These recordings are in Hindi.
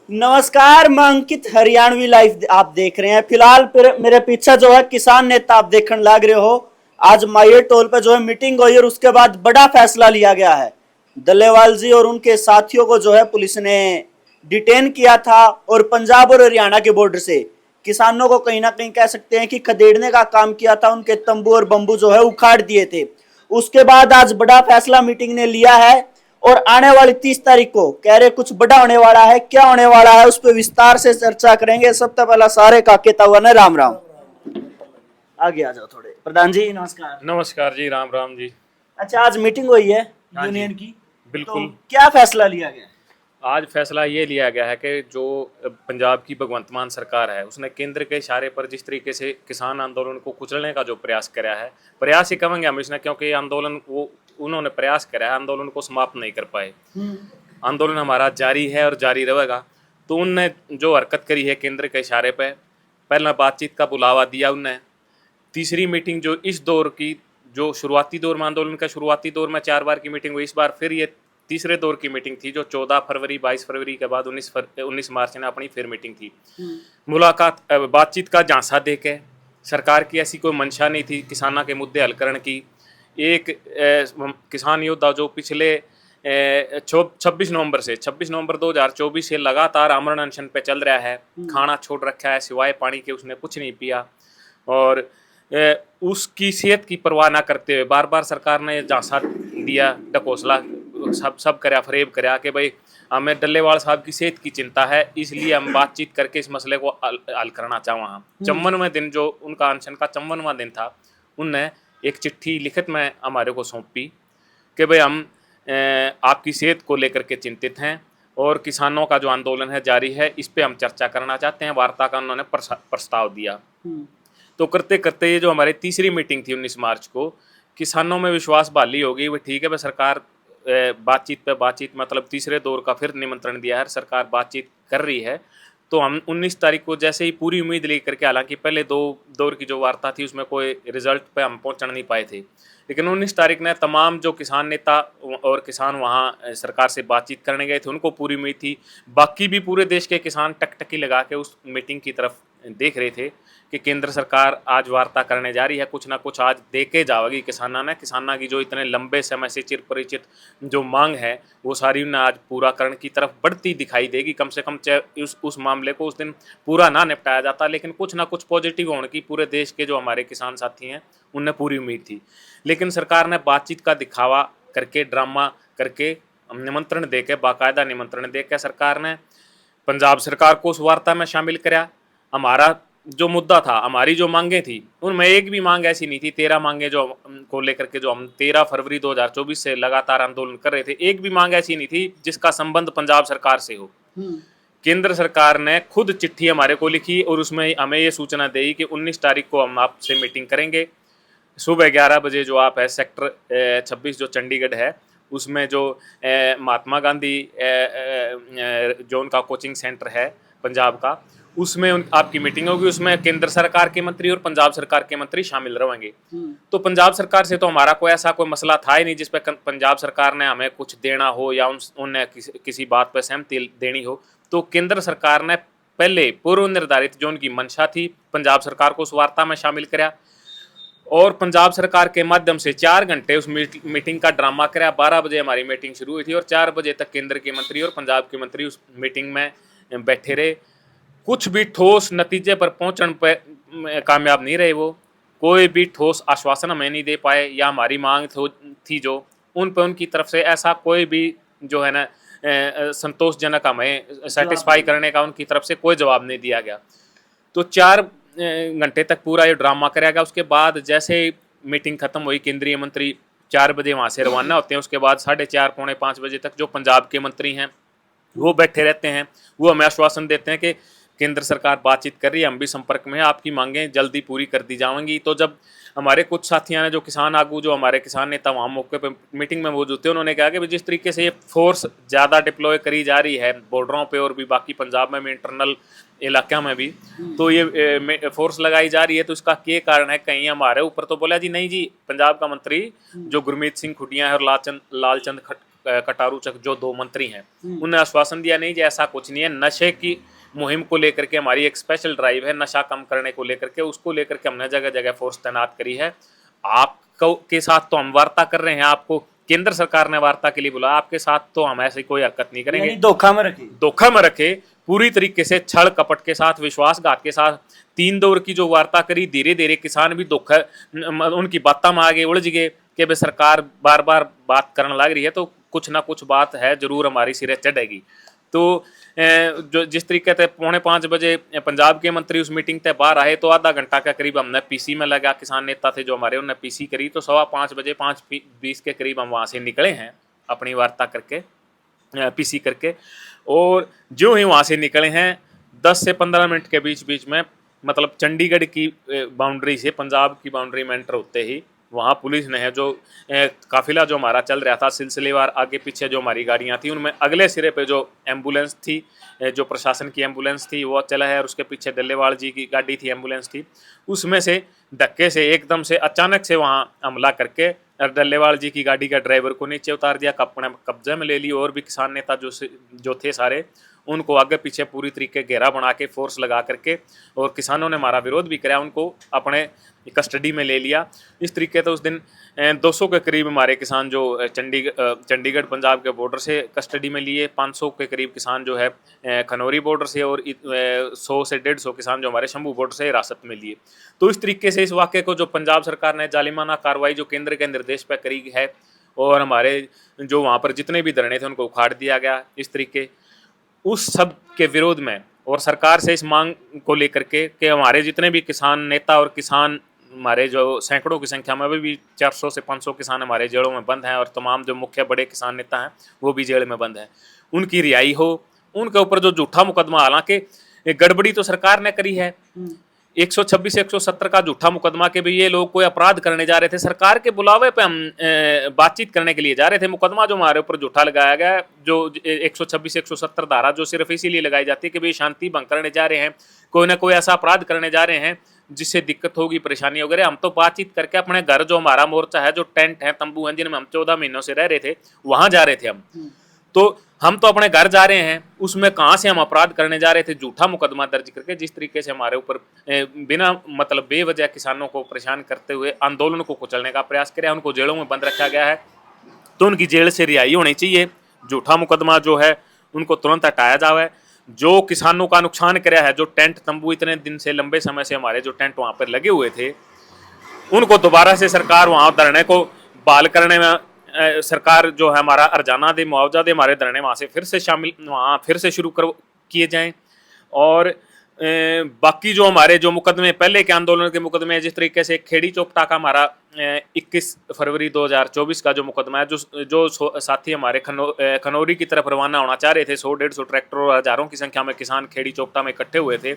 नमस्कार, मैं अंकित हरियाणवी लाइव आप देख रहे हैं। फिलहाल मेरे पीछे जो है किसान नेता आप देखने लग रहे हो। आज मायर टोल पे जो है मीटिंग हुई और उसके बाद बड़ा फैसला लिया गया है। डल्लेवाल जी और उनके साथियों को जो है पुलिस ने डिटेन किया था और पंजाब और हरियाणा के बॉर्डर से किसानों को कहीं ना कहीं कह सकते हैं कि खदेड़ने का काम किया था। उनके तंबू और बंबू जो है उखाड़ दिए थे। उसके बाद आज बड़ा फैसला मीटिंग ने लिया है और आने वाली 30 तारीख को कह रहे कुछ बड़ा होने वाला है। क्या होने वाला है उस पर विस्तार से चर्चा करेंगे। सबसे पहला सारे काके तवा ने राम राम। आगे आ जाओ थोड़े। प्रधान जी नमस्कार। नमस्कार जी, राम राम जी। अच्छा, आज मीटिंग हुई है हाँ जी, यूनियन की, तो बिल्कुल। क्या फैसला लिया गया? आज फैसला ये लिया गया है कि जो पंजाब की भगवंत मान सरकार है उसने केंद्र के इशारे पर जिस तरीके से किसान आंदोलन को कुचलने का जो प्रयास करा है, प्रयास ही कहेंगे हम इसने, क्योंकि आंदोलन वो उन्होंने प्रयास करा है, आंदोलन को समाप्त नहीं कर पाए। आंदोलन हमारा जारी है और जारी रहेगा। तो उनने जो हरकत करी है केंद्र के इशारे पर, पहला बातचीत का बुलावा दिया उनने। तीसरी मीटिंग जो इस दौर की, जो शुरुआती दौर में आंदोलन का शुरुआती दौर में 4 बार की मीटिंग हुई, इस बार फिर ये तीसरे दौर की मीटिंग थी, जो 14 फरवरी 22 फरवरी के बाद 19 मार्च ने अपनी फिर मीटिंग थी। मुलाकात बातचीत का झांसा दे के, सरकार की ऐसी कोई मंशा नहीं थी किसानों के मुद्दे हल करने की। एक किसान योद्धा जो पिछले 26 नवंबर 2024 से लगातार आमरण अनशन पे चल रहा है, खाना छोड़ रखा है, सिवाय पानी के उसने कुछ नहीं पिया, और उसकी सेहत की परवाह ना करते हुए बार बार सरकार ने झांसा दिया, ढकोसला सब कराया, फरेब कराया कि भाई हमें डल्लेवाल साहब की सेहत की चिंता है, इसलिए हम बातचीत करके इस मसले को हल करना चाहें। वहाँ 54वां दिन, जो उनका अनशन का 54वां दिन था, उनने एक चिट्ठी लिखित में हमारे को सौंपी कि भाई हम आपकी सेहत को लेकर के चिंतित हैं और किसानों का जो आंदोलन है जारी है, इस पर हम चर्चा करना चाहते हैं। वार्ता का उन्होंने प्रस्ताव दिया। तो करते करते ये जो हमारी तीसरी मीटिंग थी 19 मार्च को, किसानों में विश्वास बहाली हो गई। वो ठीक है भाई, सरकार बातचीत पे बातचीत, मतलब तीसरे दौर का फिर निमंत्रण दिया है, सरकार बातचीत कर रही है। तो हम 19 तारीख को जैसे ही पूरी उम्मीद लेकर के, हालांकि पहले 2 दौर की जो वार्ता थी उसमें कोई रिजल्ट पे हम पहुंच नहीं पाए थे, लेकिन 19 तारीख ने तमाम जो किसान नेता और किसान वहाँ सरकार से बातचीत करने गए थे, उनको पूरी उम्मीद थी। बाकी भी पूरे देश के किसान टकटकी लगा के उस मीटिंग की तरफ देख रहे थे कि केंद्र सरकार आज वार्ता करने जा रही है, कुछ ना कुछ आज दे के जाएगी किसाना की जो इतने लंबे समय से चिर परिचित जो मांग है, वो सारी उन्हें आज पूरा करने की तरफ बढ़ती दिखाई देगी। कम से कम चाहे उस मामले को उस दिन पूरा ना निपटाया जाता, लेकिन कुछ ना कुछ पॉजिटिव होने की पूरे देश के जो हमारे किसान साथी हैं उन्हें पूरी उम्मीद थी। लेकिन सरकार ने बातचीत का दिखावा करके, ड्रामा करके, निमंत्रण दे के, बाकायदा निमंत्रण दे के सरकार ने पंजाब सरकार को उस वार्ता में शामिल कराया। हमारा जो मुद्दा था, हमारी जो मांगे थी, उनमें एक भी मांग ऐसी नहीं थी। 13 मांगे जो को लेकर के जो हम 13 फरवरी 2024 से लगातार आंदोलन कर रहे थे, एक भी मांग ऐसी नहीं थी जिसका संबंध पंजाब सरकार से हो। केंद्र सरकार ने खुद चिट्ठी हमारे को लिखी और उसमें हमें ये सूचना दी कि 19 तारीख को हम आपसे मीटिंग करेंगे। सुबह 11 बजे जो आप है सेक्टर 26 जो चंडीगढ़ है, उसमें जो महात्मा गांधी जो उनका कोचिंग सेंटर है पंजाब का, उसमें आपकी मीटिंग होगी। उसमें केंद्र सरकार के मंत्री और पंजाब सरकार के मंत्री शामिल रहेंगे। तो पंजाब सरकार से तो हमारा कोई ऐसा कोई मसला था ही नहीं जिस पर पंजाब सरकार ने हमें कुछ देना हो या उन्हें किसी बात पर सहमति देनी हो। तो केंद्र सरकार ने पहले पूर्व निर्धारित जो उनकी मंशा थी, पंजाब सरकार को उस वार्ता में शामिल कराया और पंजाब सरकार के माध्यम से 4 घंटे उस मीटिंग का ड्रामा कराया। 12 बजे हमारी मीटिंग शुरू हुई थी और 4 बजे तक केंद्र के मंत्री और पंजाब के मंत्री उस मीटिंग में बैठे रहे। कुछ भी ठोस नतीजे पर पहुंचने पर कामयाब नहीं रहे। वो कोई भी ठोस आश्वासन हमें नहीं दे पाए, या हमारी मांग थी जो उन पर उनकी तरफ से ऐसा कोई भी जो है ना संतोषजनक हमें सेटिस्फाई करने का उनकी तरफ से कोई जवाब नहीं दिया गया। तो 4 घंटे तक पूरा ये ड्रामा कराया गया। उसके बाद जैसे मीटिंग खत्म हुई, केंद्रीय मंत्री 4 बजे वहाँ से रवाना होते हैं। उसके बाद 4:30 पौने 5 बजे तक जो पंजाब के मंत्री हैं वो बैठे रहते हैं। वो हमें आश्वासन देते हैं कि केंद्र सरकार बातचीत कर रही है, हम भी संपर्क में हैं, आपकी मांगें जल्दी पूरी कर दी जाएंगी। तो जब हमारे कुछ साथियों ने, जो किसान आगू, जो हमारे किसान नेता वहाँ मौके पर मीटिंग में मौजूद थे, उन्होंने कहा कि जिस तरीके से ये फोर्स ज़्यादा डिप्लॉय करी जा रही है बॉर्डरों पे और भी बाकी पंजाब में भी, इंटरनल इलाका में भी, तो ये फोर्स लगाई जा रही है, तो इसका क्या कारण है कहीं हमारे ऊपर? तो बोला जी नहीं जी, पंजाब का मंत्री जो गुरमीत सिंह खुटिया है और लालचंद कटारूचक जो 2 मंत्री हैं, उन्होंने आश्वासन दिया नहीं जी ऐसा कुछ नहीं है, नशे की मुहिम को लेकर के हमारी एक स्पेशल ड्राइव है, नशा कम करने को लेकर के, उसको लेकर के हमने जगह जगह फोर्स तैनात करी है। आपको के साथ तो हम वार्ता कर रहे हैं, आपको केंद्र सरकार ने वार्ता के लिए बुलाया, आपके साथ तो हम ऐसी कोई हरकत नहीं करेंगे। धोखा में रखी, धोखा में रखे, पूरी तरीके से छल कपट के साथ, विश्वासघात के साथ 3 दौर की जो वार्ता करी, धीरे धीरे किसान भी धोखा उनकी बातों में आगे उलझ गए कि भाई सरकार बार बार बात करने लग रही है तो कुछ ना कुछ बात है जरूर हमारी सिरे चढ़ेगी। तो जो जिस तरीके से 4:45 बजे पंजाब के मंत्री उस मीटिंग से बाहर आए तो आधा घंटा के करीब हमने पीसी में लगा, किसान नेता थे जो हमारे, उन्होंने पीसी करी, तो 5:15 बजे 5:20 के करीब हम वहाँ से निकले हैं अपनी वार्ता करके, पीसी करके। और जो ही वहाँ से निकले हैं 10 से 15 मिनट के बीच बीच में, मतलब चंडीगढ़ की बाउंड्री से पंजाब की बाउंड्री में एंटर होते ही वहाँ पुलिस ने है जो काफिला जो हमारा चल रहा था सिलसिलेवार, आगे पीछे जो हमारी गाड़ियाँ थी उनमें अगले सिरे पे जो एम्बुलेंस थी, जो प्रशासन की एम्बुलेंस थी वो चला है, और उसके पीछे डल्लेवाल जी की गाड़ी थी, एम्बुलेंस थी, उसमें से धक्के से एकदम से अचानक से वहाँ हमला करके डल्लेवाल जी की गाड़ी का ड्राइवर को नीचे उतार दिया, अपने कब्जे में ले ली, और भी किसान नेता जो थे सारे उनको आगे पीछे पूरी तरीके घेरा बना के फोर्स लगा करके, और किसानों ने हमारा विरोध भी कराया, उनको अपने कस्टडी में ले लिया। इस तरीके से उस दिन 200 के करीब हमारे किसान जो चंडीगढ़ पंजाब के बॉर्डर से कस्टडी में लिए, 500 के करीब किसान जो है खनौरी बॉर्डर से, और 100 से 150 किसान जो हमारे शंभू बॉर्डर से हिरासत में लिए। तो इस तरीके से इस वाक़े को जो पंजाब सरकार ने जालिमाना कार्रवाई जो केंद्र के निर्देश पर करी है, और हमारे जो वहाँ पर जितने भी धरने थे उनको उखाड़ दिया गया, इस तरीके उस सब के विरोध में, और सरकार से इस मांग को लेकर के कि हमारे जितने भी किसान नेता और किसान हमारे जो सैकड़ों की संख्या में, अभी भी 400 से 500 किसान हमारे जेलों में बंद हैं, और तमाम जो मुख्य बड़े किसान नेता हैं वो भी जेल में बंद हैं, उनकी रिहाई हो। उनके ऊपर जो झूठा मुकदमा, हालांकि गड़बड़ी तो सरकार ने करी है, 126 से 170 का झूठा मुकदमा के भी ये लोग कोई अपराध करने जा रहे थे, सरकार के बुलावे पे हम बातचीत करने के लिए जा रहे थे। मुकदमा जो हमारे ऊपर झूठा लगाया गया, जो 126 से 170 धारा जो सिर्फ इसीलिए लगाई जाती है कि भाई शांति भंग करने जा रहे हैं, कोई ना कोई ऐसा अपराध करने जा रहे हैं जिससे दिक्कत होगी, परेशानी वगैरह। हम तो बातचीत करके अपने घर, जो हमारा मोर्चा है, जो टेंट है, तंबू हैं जिनमें हम 14 महीनों से रह रहे थे, वहां जा रहे थे हम तो अपने घर जा रहे हैं, उसमें कहाँ से हम अपराध करने जा रहे थे, झूठा मुकदमा दर्ज करके। जिस तरीके से हमारे ऊपर बिना मतलब बेवजह किसानों को परेशान करते हुए आंदोलन को कुचलने का प्रयास किया, उनको जेलों में बंद रखा गया है, तो उनकी जेल से रिहाई होनी चाहिए। झूठा मुकदमा जो है उनको तुरंत हटाया जाए। जो किसानों का नुकसान कराया है, जो टेंट तंबू इतने दिन से, लंबे समय से हमारे जो टेंट वहाँ पर लगे हुए थे, उनको दोबारा से सरकार वहाँ धरने को बहाल करने में सरकार जो है हमारा अर्जाना दे, मुआवजा दे, हमारे धरने वहाँ से फिर से शामिल, वहाँ फिर से शुरू किए जाएं। और बाकी जो हमारे जो मुकदमे, पहले के आंदोलन के मुकदमे, जिस तरीके से खेड़ी चौपटा का हमारा 21 फरवरी 2024 का जो मुकदमा है, जो साथी हमारे खनौरी की तरफ रवाना होना चाह रहे थे, 100-150 ट्रैक्टर और हजारों की संख्या में किसान खेड़ी चौपटा में इकट्ठे हुए थे,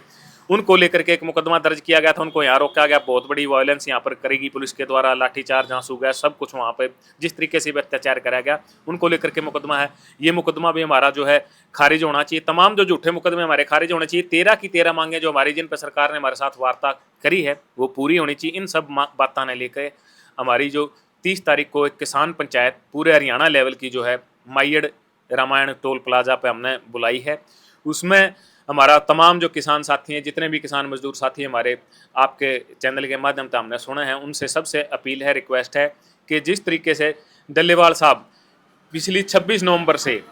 उनको लेकर के एक मुकदमा दर्ज किया गया था। उनको यहाँ रोका गया, बहुत बड़ी वायलेंस यहाँ पर करेगी पुलिस के द्वारा, लाठीचार्ज, आंसू गैस, सब कुछ वहाँ पे जिस तरीके से भी अत्याचार कराया गया, उनको लेकर के मुकदमा है। ये मुकदमा भी हमारा जो है खारिज होना चाहिए। तमाम जो झूठे मुकदमे हमारे खारिज होने चाहिए। 13 की 13 मांगे जो हमारी, जिन पर सरकार ने हमारे साथ वार्ता करी है, वो पूरी होनी चाहिए। इन सब बातों ने लेकर हमारी जो 30 तारीख को एक किसान पंचायत पूरे हरियाणा लेवल की जो है माइयड़ रामायण टोल प्लाजा पे हमने बुलाई है। उसमें हमारा तमाम जो किसान साथी हैं, जितने भी किसान मजदूर साथी हमारे आपके चैनल के माध्यम से हमने सुने हैं, उनसे सबसे अपील है, रिक्वेस्ट है कि जिस तरीके से डल्लेवाल साहब पिछली 26 नवंबर से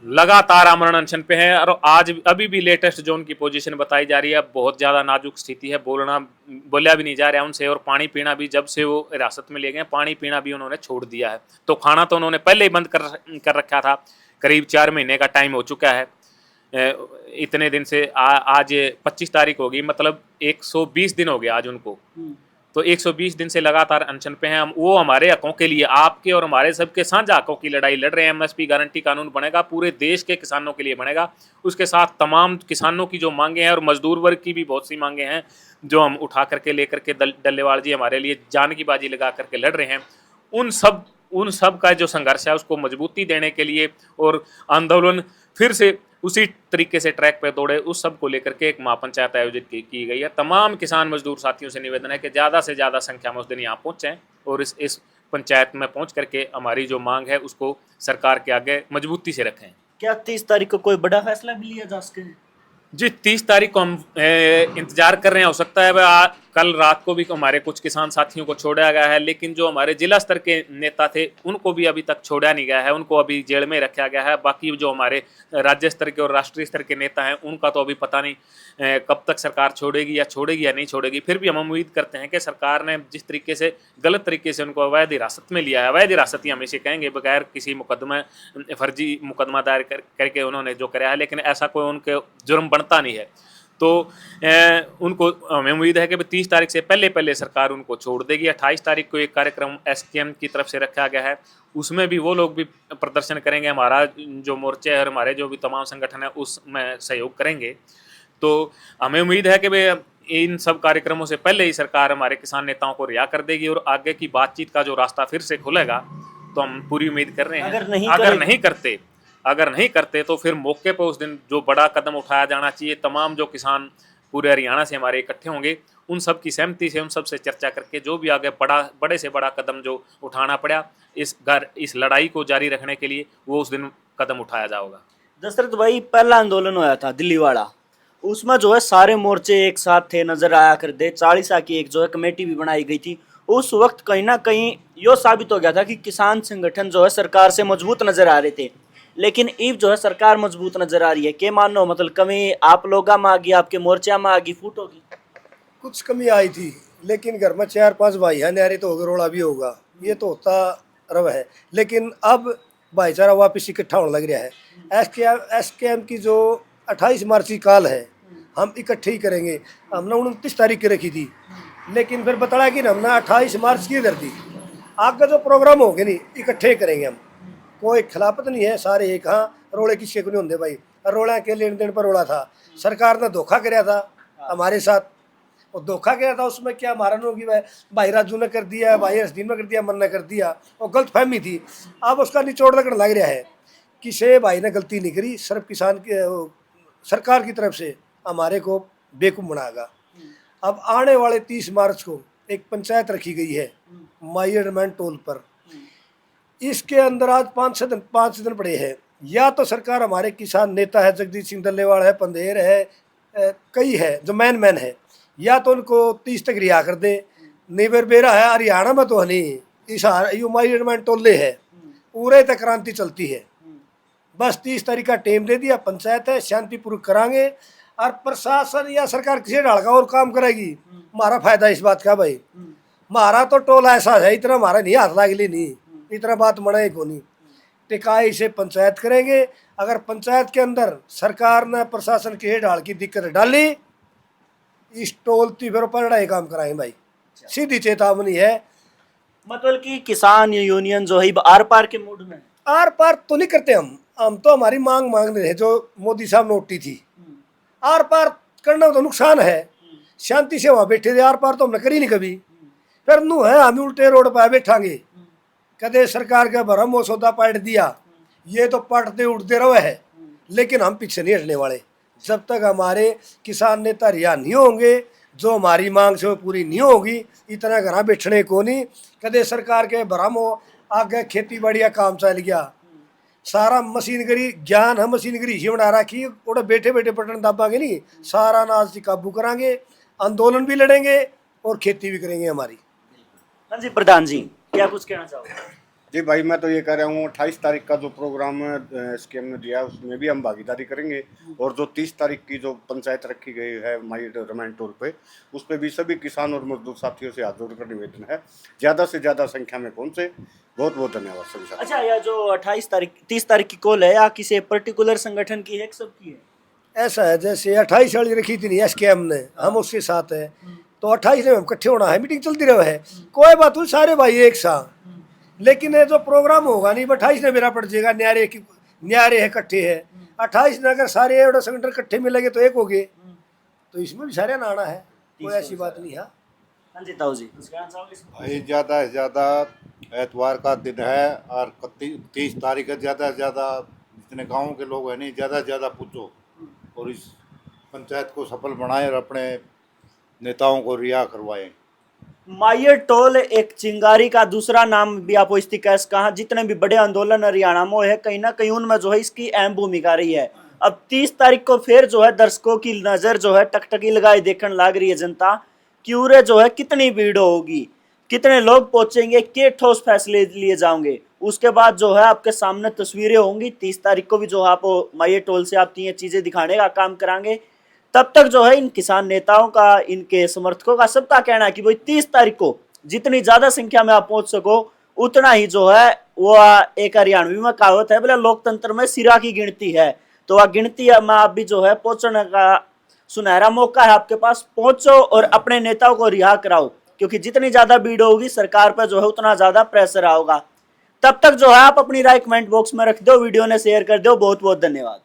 लगातार आमरण अनशन पे हैं, और आज अभी भी लेटेस्ट जो उनकी पोजीशन बताई जा रही है, बहुत ज़्यादा नाजुक स्थिति है, बोलिया भी नहीं जा रहा है उनसे, और पानी पीना भी, जब से वो हिरासत में ले गए, पानी पीना भी उन्होंने छोड़ दिया है। तो खाना तो उन्होंने पहले ही बंद कर रखा था। करीब 4 महीने का टाइम हो चुका है। इतने दिन से आज 25 तारीख होगी, मतलब 120 दिन हो गया आज उनको। तो 120 दिन से लगातार अनशन पे हैं हम। वो हमारे हकों के लिए, आपके और हमारे सबके साझा हकों की लड़ाई लड़ रहे हैं। एमएसपी गारंटी कानून बनेगा, पूरे देश के किसानों के लिए बनेगा। उसके साथ तमाम किसानों की जो मांगे हैं, और मजदूर वर्ग की भी बहुत सी मांगे हैं, जो हम उठा करके लेकर के डल्लेवाल जी हमारे लिए जान की बाजी लगा करके लड़ रहे हैं। उन सब का जो संघर्ष है उसको मजबूती देने के लिए, और आंदोलन फिर से उसी तरीके से ट्रैक पे दौड़े, उस सब को लेकर के एक महापंचायत आयोजित की गई है। तमाम किसान मजदूर साथियों से निवेदन है कि ज़्यादा से ज़्यादा संख्या में उस दिन यहाँ पहुँचें, और इस पंचायत में पहुंच करके हमारी जो मांग है उसको सरकार के आगे मजबूती से रखें। क्या 30 तारीख को कोई बड़ा फैसला भी लिया जा सके? जी 30 तारीख को हम इंतजार कर रहे हैं। हो सकता है कल रात को भी हमारे कुछ किसान साथियों को छोड़ा गया है, लेकिन जो हमारे जिला स्तर के नेता थे उनको भी अभी तक छोड़ा नहीं गया है, उनको अभी जेल में रखा गया है। बाकी जो हमारे राज्य स्तर के और राष्ट्रीय स्तर के नेता हैं उनका तो अभी पता नहीं कब तक सरकार छोड़ेगी या नहीं छोड़ेगी। फिर भी हम उम्मीद करते हैं कि सरकार ने जिस तरीके से गलत तरीके से उनको अवैध हिरासत में लिया है, अवैध हिरासत ही हम इसे कहेंगे, बगैर किसी मुकदमा फर्जी मुकदमा दायर करके उन्होंने जो कराया है, लेकिन ऐसा कोई उनके जुर्म बनता नहीं है। तो उनको हमें उम्मीद है कि 30 तारीख से पहले सरकार उनको छोड़ देगी। 28 तारीख को एक कार्यक्रम एसकेएम की तरफ से रखा गया है, उसमें भी वो लोग भी प्रदर्शन करेंगे। हमारा जो मोर्चा है और हमारे जो भी तमाम संगठन है उसमें सहयोग करेंगे। तो हमें उम्मीद है कि भाई इन सब कार्यक्रमों से पहले ही सरकार हमारे किसान नेताओं को रिहा कर देगी और आगे की बातचीत का जो रास्ता फिर से खुलेगा, तो हम पूरी उम्मीद कर रहे हैं। अगर नहीं करते तो फिर मौके पर उस दिन जो बड़ा कदम उठाया जाना चाहिए, तमाम जो किसान पूरे हरियाणा से हमारे इकट्ठे होंगे, उन सब की सहमति से, उन सब से चर्चा करके जो भी आगे बड़े से बड़ा कदम जो उठाना पड़ा इस लड़ाई को जारी रखने के लिए, वो उस दिन कदम उठाया जाएगा। दशरथ भाई, पहला आंदोलन हुआ था दिल्ली वाला, उसमें जो है सारे मोर्चे एक साथ थे, नजर आया करते। 40 की एक जो है कमेटी भी बनाई गई थी। उस वक्त कहीं ना कहीं यो साबित हो गया था कि किसान संगठन जो है सरकार से मजबूत नजर आ रहे थे, लेकिन अब जो है सरकार मजबूत नजर आ रही है। के मानो मतलब कमी आप लोगों में आ गई, आपके मोर्चा में आ गई, फूट होगी? कुछ कमी आई थी, लेकिन घर में 4-5 भाई है, न्यारे तो होगा, रोड़ा भी होगा, ये तो होता रव है। लेकिन अब भाईचारा वापस इकट्ठा होने लग रहा है। एसकेएम की जो 28 मार्च की काल है, हम इकट्ठे ही करेंगे। हमने 29 तारीख की रखी थी, लेकिन फिर बताया कि हमने 28 मार्च की कर दी। आगे जो प्रोग्राम होंगे नहीं, इकट्ठे करेंगे हम, कोई खिलाफत नहीं है, सारे एक। हाँ, रोड़े किसी को नहीं होंगे भाई, रोड़ा के लेन देन पर रोड़ा था, सरकार ने धोखा कराया था हमारे साथ, और धोखा किया था उसमें क्या हमारा होगी भाई राजू ने कर दिया, भाई हसदीन ने कर दिया, मन ने कर दिया, और गलत फहमी थी। अब उसका निचोड़ लगने लग रहा है कि से भाई ने गलती नहीं करी, सिर्फ किसान की सरकार की तरफ से हमारे को बेवकूफ़ बनाएगा। अब आने वाले 30 मार्च को एक पंचायत रखी गई है माइयरमैन टोल पर। इसके अंदर आज 5 दिन पड़े हैं। या तो सरकार, हमारे किसान नेता है, जगदीश सिंह डल्लेवाल है, पंधेर है, कई है जो मैन है, या तो उनको 30 तक रिहा कर दे। नेबर बेरा है हरियाणा में, तो नहीं, इस माइयरमैन टोले है, पूरे तक क्रांति चलती है। बस 30 तारीख का टाइम दे दिया, पंचायत है, शांतिपूर्वक कराएंगे। और प्रशासन या सरकार किसी ढाल का और काम करेगी, हमारा फायदा इस बात का भाई, हमारा तो टोला ऐसा है, इतना हमारा नहीं हाथ लागली नहीं, इतना बात मना को नहीं। टिकाई से पंचायत करेंगे। अगर पंचायत के अंदर सरकार ने प्रशासन के ढाल की दिक्कत डाली, इस टोलती फिर पलड़ा काम कराएंगे भाई, सीधी चेतावनी है। मतलब कि किसान यूनियन जो है आर पार के मूड में? आर पार तो नहीं करते हम तो हमारी मांग रहे हैं जो मोदी साहब ने उठी थी। आर पार करना तो नुकसान है, शांति से वहाँ बैठे थे, आर पार तो हमने करी नहीं कभी। फिर नू है हम उल्टे रोड पर बैठांगे, कदे सरकार का भरम वो सौदा पाट दिया, ये तो पटते उठते रहे है, लेकिन हम पीछे नहीं हटने वाले। जब तक हमारे किसान नेता रिहा नहीं होंगे, जो हमारी मांग से वो पूरी नहीं होगी, इतना घर बैठने को नहीं। कदे सरकार के भरम हो, आगे खेती बाड़ी का काम चल गया, सारा मशीनगरी ज्ञान है, मशीनगरी ही बना रखी, और बैठे बैठे बटन दबाएंगे नहीं, सारा अनाज की काबू कराएंगे, आंदोलन भी लड़ेंगे और खेती भी करेंगे हमारी। हाँ जी प्रधान जी, क्या कुछ कहना चाहोगे? जी भाई, मैं तो ये कह रहा हूँ 28 तारीख का जो प्रोग्राम स्कीम ने दिया है उसमें भी हम भागीदारी करेंगे, और जो 30 तारीख की जो पंचायत रखी गई है माइयरमैन टोल पे, उस पर भी सभी किसान और मजदूर साथियों से हाथ जोड़कर निवेदन है, ज़्यादा से ज़्यादा संख्या में पहुँचे। बहुत बहुत धन्यवाद सभी साथियों। अच्छा, यह जो 30 तारीख की कॉल है, या किसी पर्टिकुलर संगठन की है, सबकी है? ऐसा है जैसे 28 वाली रखी थी नहीं एसकेएम ने, हम उसके साथ है, तो 28 में हम इकट्ठे होना है, मीटिंग चलती रहे है, कोई बात नहीं, सारे भाई एक साथ। लेकिन ये जो प्रोग्राम होगा नहीं, 28 ने मेरा पड़ जाएगा, न्यारे है, इकट्ठे है। 28 ने अगर सारे संगठन इकट्ठे मिलेंगे तो एक हो गए, तो इसमें भी सारे नाना है, कोई ऐसी बात नहीं है। हाँ जी ताऊ जी, भाई ज़्यादा से ज़्यादा एतवार का दिन है, और 30 तारीख है, ज़्यादा से ज़्यादा जितने गाँव के लोग हैं नहीं, ज़्यादा से ज़्यादा पूछो और इस पंचायत को सफल बनाएं और अपने नेताओं को रिहा करवाएं। मायर टोल एक चिंगारी का दूसरा नाम भी आप इस्तिकास कहा। जितने भी बड़े आंदोलन हरियाणा में है कहीं ना कहीं उनमें जो है इसकी अहम भूमिका रही है। अब 30 तारीख को फिर जो है दर्शकों की नजर जो है टकटकी लगाई देखने लग रही है जनता कि उरे जो है कितनी भीड़ होगी, कितने लोग पहुंचेंगे, के ठोस फैसले लिए जाएंगे। उसके बाद जो है आपके सामने तस्वीरें होंगी। 30 तारीख को भी जो है आप मायर टोल से आप ये चीजें दिखाने का काम करांगे। तब तक जो है इन किसान नेताओं का, इनके समर्थकों का सबका कहना है कि भाई 30 तारीख को जितनी ज्यादा संख्या में आप पहुंच सको उतना ही जो है वो एक हरियाणवी में कहावत है बोले लोकतंत्र में सिरा की गिनती है। तो वह गिनती में आप भी जो है पहुंचने का सुनहरा मौका है आपके पास। पहुंचो और अपने नेताओं को रिहा कराओ, क्योंकि जितनी ज्यादा भीड़ होगी सरकार पर जो है उतना ज्यादा प्रेशर आओगा। तब तक जो है आप अपनी राय कमेंट बॉक्स में रख दो, वीडियो ने शेयर कर दो। बहुत बहुत धन्यवाद।